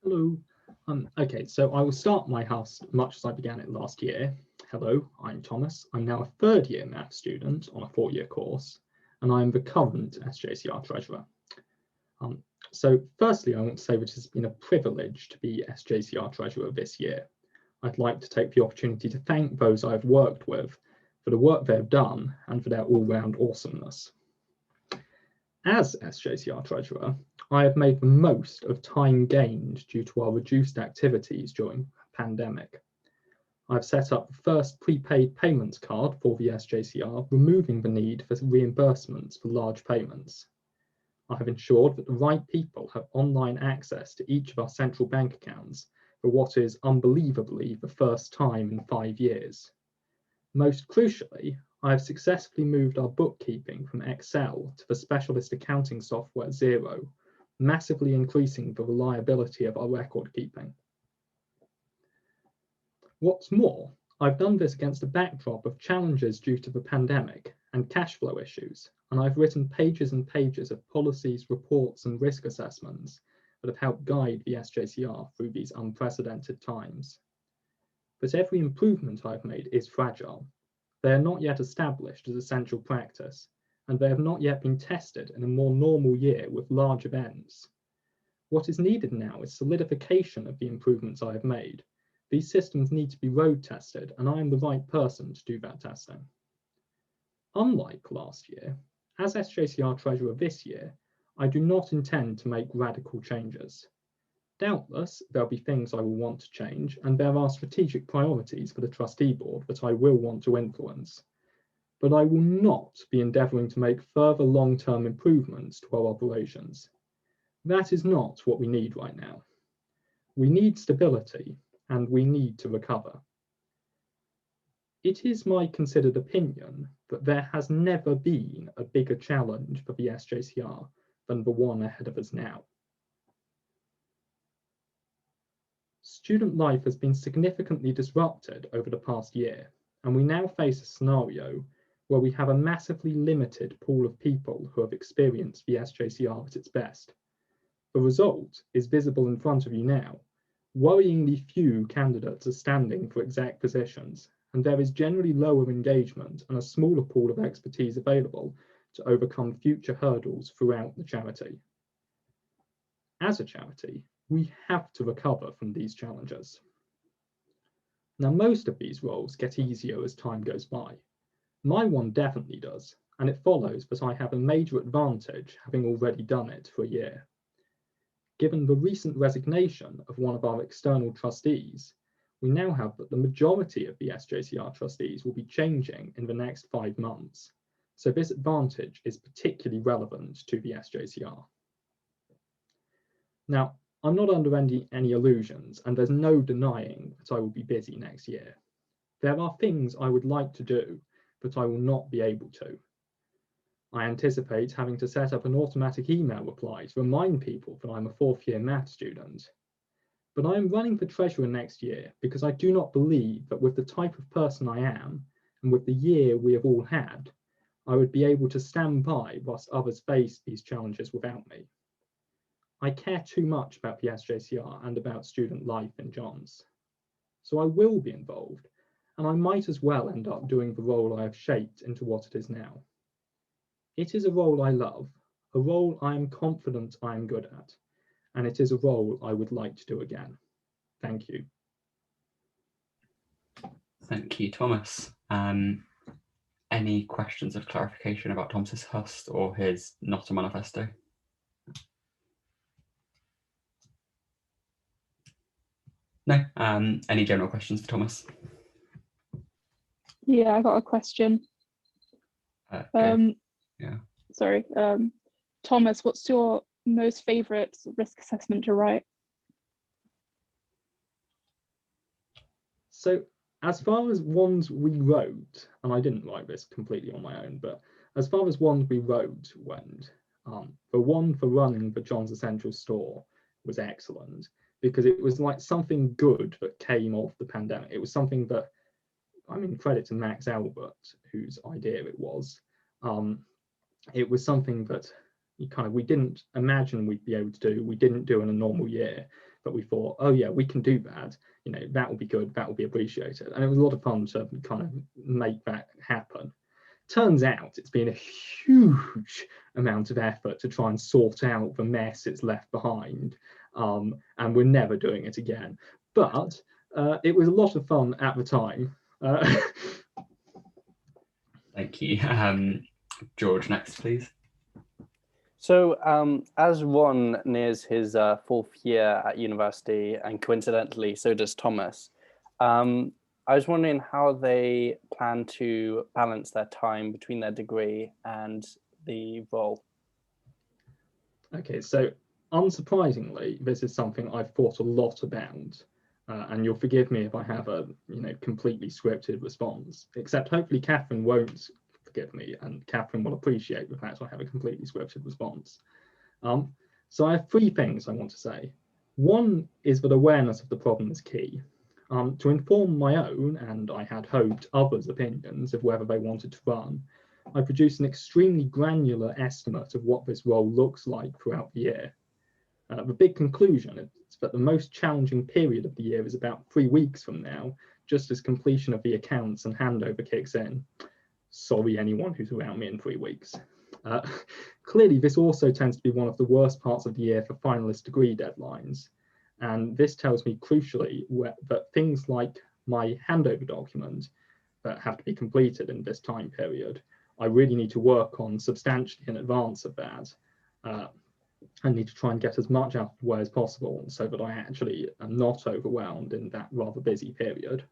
Hello. Okay, so I will start my Hust much as I began it last year. Hello, I'm Thomas. I'm now a third year math student on a 4-year course, and I'm the current SJCR Treasurer. So firstly, I want to say that it has been a privilege to be SJCR Treasurer this year. I'd like to take the opportunity to thank those I've worked with for the work they've done and for their all-round awesomeness. As SJCR Treasurer, I have made the most of time gained due to our reduced activities during the pandemic. I've set up the first prepaid payments card for the SJCR, removing the need for reimbursements for large payments. I have ensured that the right people have online access to each of our central bank accounts for what is unbelievably the first time in 5 years. Most crucially, I have successfully moved our bookkeeping from Excel to the specialist accounting software Xero, massively increasing the reliability of our record keeping. What's more, I've done this against a backdrop of challenges due to the pandemic and cash flow issues, and I've written pages and pages of policies, reports, and risk assessments that have helped guide the SJCR through these unprecedented times. But every improvement I've made is fragile. They are not yet established as essential practice, and they have not yet been tested in a more normal year with large events. What is needed now is solidification of the improvements I have made. These systems need to be road tested, and I am the right person to do that testing. Unlike last year, as SJCR Treasurer this year, I do not intend to make radical changes. Doubtless, there'll be things I will want to change, and there are strategic priorities for the trustee board that I will want to influence. But I will not be endeavouring to make further long-term improvements to our operations. That is not what we need right now. We need stability, and we need to recover. It is my considered opinion that there has never been a bigger challenge for the SJCR than the one ahead of us now. Student life has been significantly disrupted over the past year, and we now face a scenario where we have a massively limited pool of people who have experienced the SJCR at its best. The result is visible in front of you now. Worryingly few candidates are standing for exec positions, and there is generally lower engagement and a smaller pool of expertise available to overcome future hurdles throughout the charity. As a charity, we have to recover from these challenges. Now, most of these roles get easier as time goes by. My one definitely does, and it follows that I have a major advantage having already done it for a year. Given the recent resignation of one of our external trustees, we now have that the majority of the SJCR trustees will be changing in the next 5 months, so this advantage is particularly relevant to the SJCR. Now, I'm not under any illusions, and there's no denying that I will be busy next year. There are things I would like to do, but I will not be able to. I anticipate having to set up an automatic email reply to remind people that I'm a 4th year math student. But I am running for treasurer next year because I do not believe that with the type of person I am, and with the year we have all had, I would be able to stand by whilst others face these challenges without me. I care too much about the SJCR and about student life in Johns. So I will be involved, and I might as well end up doing the role I have shaped into what it is now. It is a role I love, a role I am confident I am good at, and it is a role I would like to do again. Thank you. Thank you, Thomas. Any questions of clarification about Thomas's Hust or his not a manifesto? No. Any general questions for Thomas? Yeah, I got a question. Okay. Yeah. Sorry. Thomas, what's your most favourite risk assessment to write? So as far as ones we wrote, and I didn't write this completely on my own, but as far as ones we wrote went, the one for running the John's Essential Store was excellent because it was like something good that came off the pandemic. It was something that, I mean, credit to Max Albert, whose idea it was. It was something that we didn't imagine we'd be able to do. We didn't do in a normal year, but we thought, oh yeah, we can do that. You know, that will be good, that will be appreciated. And it was a lot of fun to kind of make that happen. Turns out it's been a huge amount of effort to try and sort out the mess it's left behind. And we're never doing it again. But it was a lot of fun at the time. Thank you. George, next, please. So as Ron nears his fourth year at university, and coincidentally, so does Thomas, I was wondering how they plan to balance their time between their degree and the role. Okay, so unsurprisingly, this is something I've thought a lot about, and you'll forgive me if I have a completely scripted response, except hopefully Catherine won't forgive me, and Catherine will appreciate the fact I have a completely scripted response. So I have three things I want to say. One is that awareness of the problem is key. To inform my own, and I had hoped others' opinions of whether they wanted to run, I produced an extremely granular estimate of what this role looks like throughout the year. The big conclusion is that the most challenging period of the year is about 3 weeks from now, just as completion of the accounts and handover kicks in. Sorry, anyone who's around me in 3 weeks. Clearly, this also tends to be one of the worst parts of the year for finalist degree deadlines. And this tells me crucially that things like my handover document that have to be completed in this time period, I really need to work on substantially in advance of that. I need to try and get as much out of the way as possible so that I actually am not overwhelmed in that rather busy period.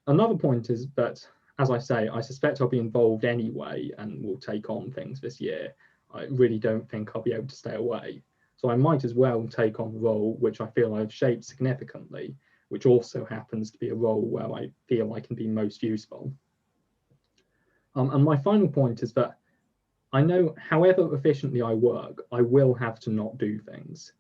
Another point is that, as I say, I suspect I'll be involved anyway and will take on things this year. I really don't think I'll be able to stay away. So I might as well take on the role which I feel I've shaped significantly, which also happens to be a role where I feel I can be most useful. And my final point is that I know however efficiently I work, I will have to not do things.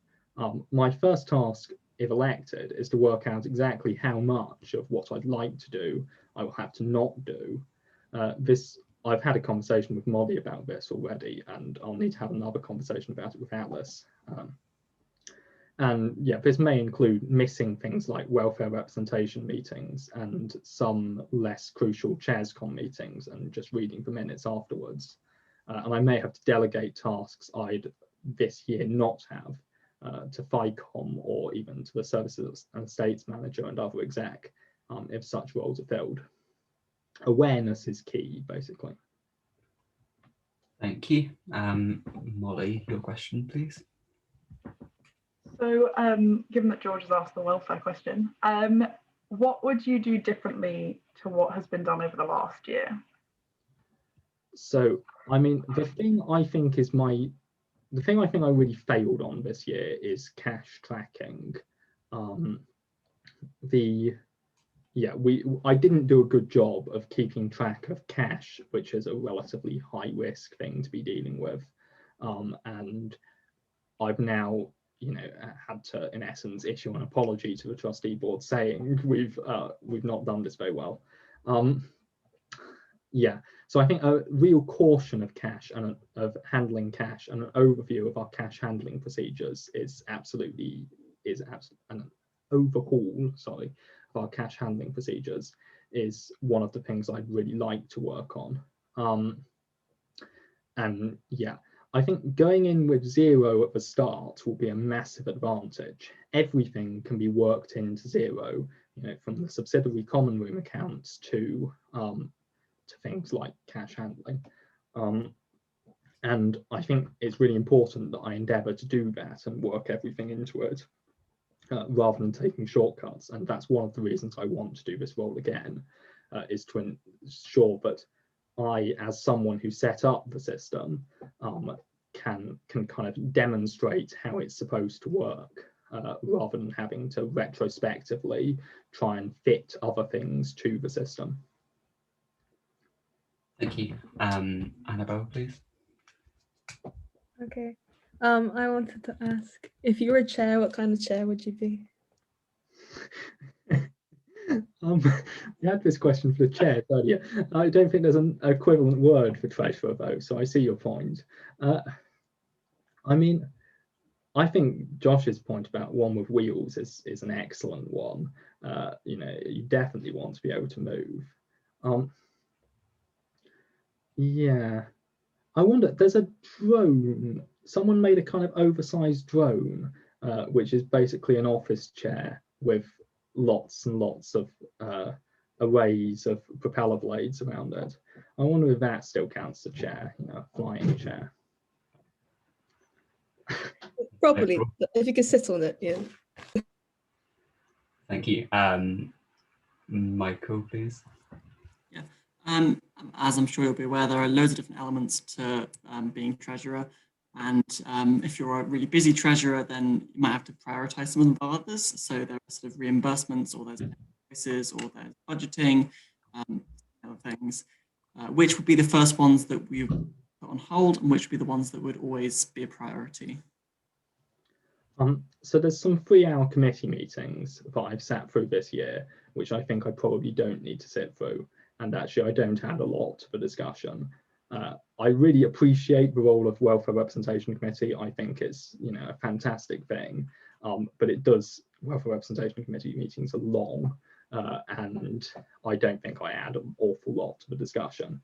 My first task, if elected, is to work out exactly how much of what I'd like to do I will have to not do. I've had a conversation with Molly about this already, and I'll need to have another conversation about it with Alice. And yeah, this may include missing things like welfare representation meetings and some less crucial chairs-con meetings and just reading the minutes afterwards. And I may have to delegate tasks I'd this year not have to FICOM or even to the Services and Estates Manager and other exec if such roles are filled. Awareness is key, basically. Thank you. Molly, your question, please. So, given that George has asked the welfare question, what would you do differently to what has been done over the last year? So, I mean, the thing I think I really failed on this year is cash tracking. I didn't do a good job of keeping track of cash, which is a relatively high risk thing to be dealing with. And I've now, had to, in essence, issue an apology to the trustee board saying we've not done this very well. So I think a real caution of cash and of handling cash and an overview of our cash handling procedures is absolutely an overhaul, sorry, of our cash handling procedures is one of the things I'd really like to work on. And yeah, I think going in with 0 at the start will be a massive advantage. Everything can be worked into 0, from the subsidiary common room accounts to things like cash handling. And I think it's really important that I endeavour to do that and work everything into it rather than taking shortcuts. And that's one of the reasons I want to do this role again, is to ensure that I, as someone who set up the system, can kind of demonstrate how it's supposed to work, rather than having to retrospectively try and fit other things to the system. Thank you. Annabelle, please. Okay. I wanted to ask, if you were a chair, what kind of chair would you be? We had this question for the chair earlier. I don't think there's an equivalent word for treasurer though, so I see your point. I mean, I think Josh's point about one with wheels is an excellent one. You know, you definitely want to be able to move. Yeah, I wonder, there's a drone. Someone made a kind of oversized drone, which is basically an office chair with lots and lots of arrays of propeller blades around it. I wonder if that still counts as a chair, you know, a flying chair. Probably, if you could sit on it, yeah. Thank you. Michael, please. Yeah. As I'm sure you'll be aware, there are loads of different elements to being treasurer. And if you're a really busy treasurer, then you might have to prioritize some of them above others. So there are sort of reimbursements, or there's invoices, or there's budgeting, other things. Which would be the first ones that we put on hold, and which would be the ones that would always be a priority? So there's some 3-hour committee meetings that I've sat through this year, which I think I probably don't need to sit through. And actually, I don't add a lot to the discussion. I really appreciate the role of Welfare Representation Committee. I think it's, you know, a fantastic thing, but Welfare Representation Committee meetings are long, and I don't think I add an awful lot to the discussion.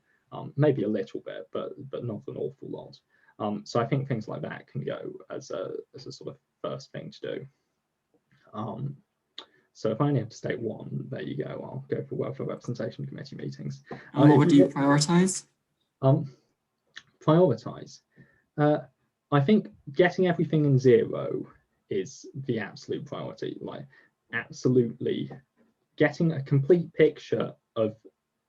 Maybe a little bit, but not an awful lot. So I think things like that can go as a sort of first thing to do. So if I only have to state one, there you go. I'll go for Welfare Representation Committee meetings. And what would you prioritise? Prioritise. I think getting everything in 0 is the absolute priority. Like, absolutely getting a complete picture of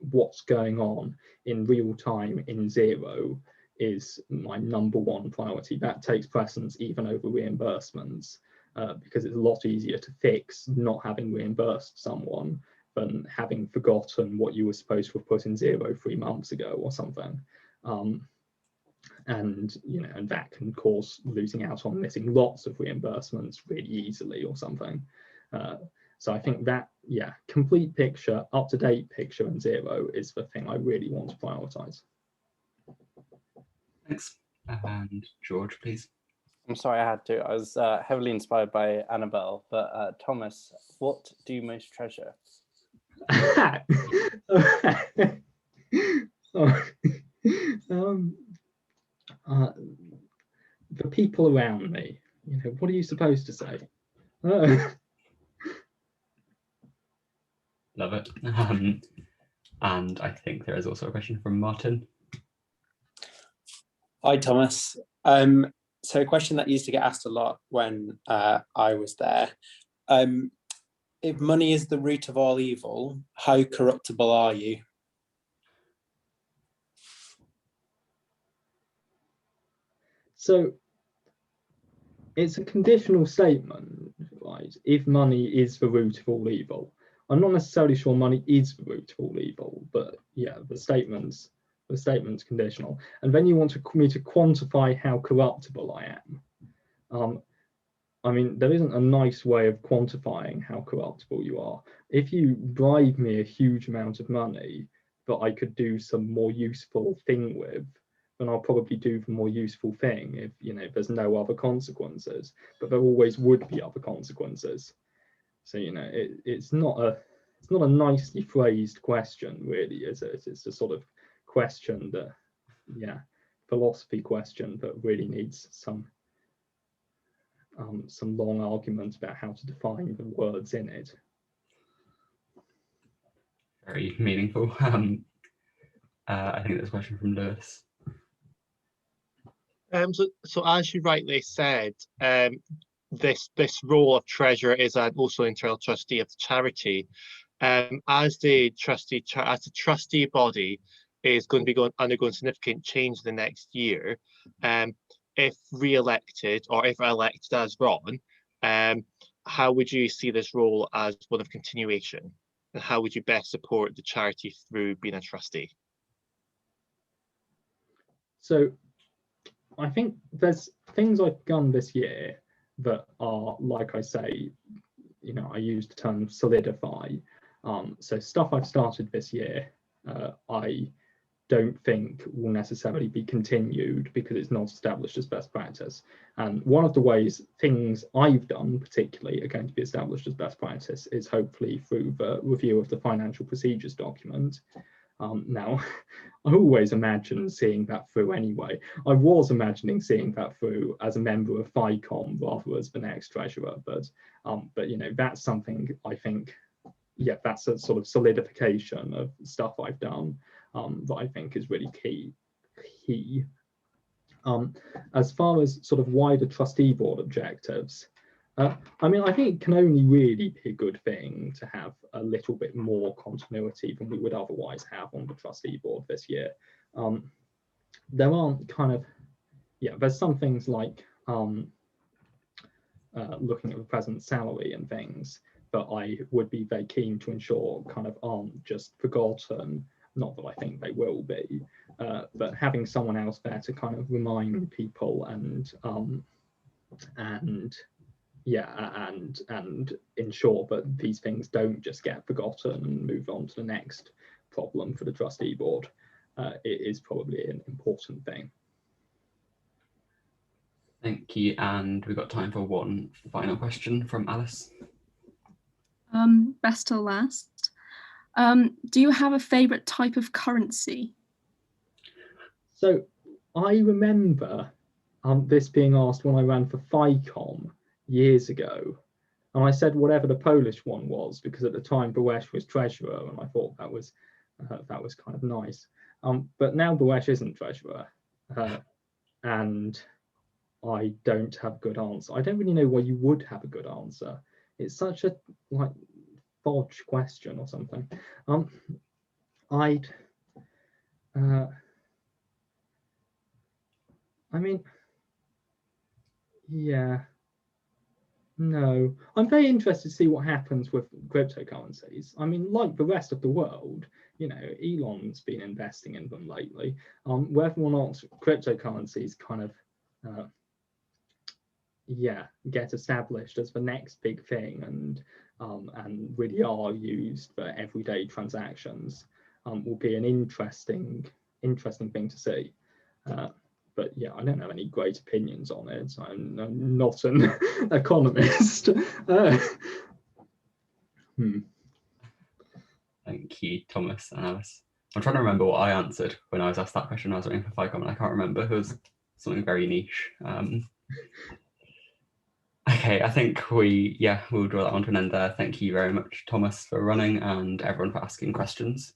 what's going on in real time in 0 is my #1 priority. That takes precedence even over reimbursements, because it's a lot easier to fix not having reimbursed someone than having forgotten what you were supposed to have put in 0 3 months ago or something. And you know, and that can cause losing out on missing lots of reimbursements really easily or something. So I think that, yeah, complete picture, up-to-date picture in 0 is the thing I really want to prioritize. Thanks. And George, please. I'm sorry, I had to. I was heavily inspired by Annabelle, but Thomas, what do you most treasure? The people around me. You know, what are you supposed to say? Love it. And I think there is also a question from Martin. Hi, Thomas. So a question that used to get asked a lot when I was there. If money is the root of all evil, how corruptible are you? So it's a conditional statement, right? If money is the root of all evil. I'm not necessarily sure money is the root of all evil, but yeah, the statement's conditional. And then you want me to quantify how corruptible I am. I mean, there isn't a nice way of quantifying how corruptible you are. If you bribe me a huge amount of money that I could do some more useful thing with, then I'll probably do the more useful thing if, you know, there's no other consequences, but there always would be other consequences. So, you know, it's not a nicely phrased question, really, is it? It's a sort of question that, yeah, philosophy question that really needs some long argument about how to define the words in it. Very meaningful. I think there's a question from Lewis. So as you rightly said, this role of treasurer is also internal trustee of the charity. As the trustee body is going to be undergoing significant change the next year, if re-elected or if elected as Ron, how would you see this role as one of continuation? And how would you best support the charity through being a trustee? So I think there's things I've done this year that are, like I say, you know, I use the term solidify. So stuff I've started this year, I don't think will necessarily be continued because it's not established as best practice. And one of the ways things I've done particularly are going to be established as best practice is hopefully through the review of the financial procedures document. Now, I always imagine seeing that through anyway. I was imagining seeing that through as a member of FICOM rather as the next treasurer, but you know, that's something I think, yeah, that's a sort of solidification of stuff I've done that I think is really key. As far as sort of wider trustee board objectives, I mean, I think it can only really be a good thing to have a little bit more continuity than we would otherwise have on the trustee board this year. There aren't kind of, yeah, there's some things like looking at the president's salary and things that I would be very keen to ensure kind of aren't just forgotten. Not that I think they will be, but having someone else there to kind of remind people and ensure that these things don't just get forgotten and move on to the next problem for the trustee board, it is probably an important thing. Thank you, and we've got time for one final question from Alice. Best till last. Do you have a favourite type of currency? So I remember this being asked when I ran for FICOM years ago, and I said whatever the Polish one was, because at the time Boesch was treasurer, and I thought that was kind of nice. But now Boesch isn't treasurer, and I don't have a good answer. I don't really know why you would have a good answer. It's such a like fudge question or something. I mean, yeah, no. I'm very interested to see what happens with cryptocurrencies. I mean, like the rest of the world, you know, Elon's been investing in them lately. Whether or not cryptocurrencies kind of get established as the next big thing and really are used for everyday transactions will be an interesting thing to see. But yeah, I don't have any great opinions on it. I'm not an economist. Thank you, Thomas and Alice. I'm trying to remember what I answered when I was asked that question when I was running for FICOM, and I can't remember. It was something very niche. Okay, I think we'll draw that on to an end there. Thank you very much, Thomas, for running, and everyone for asking questions.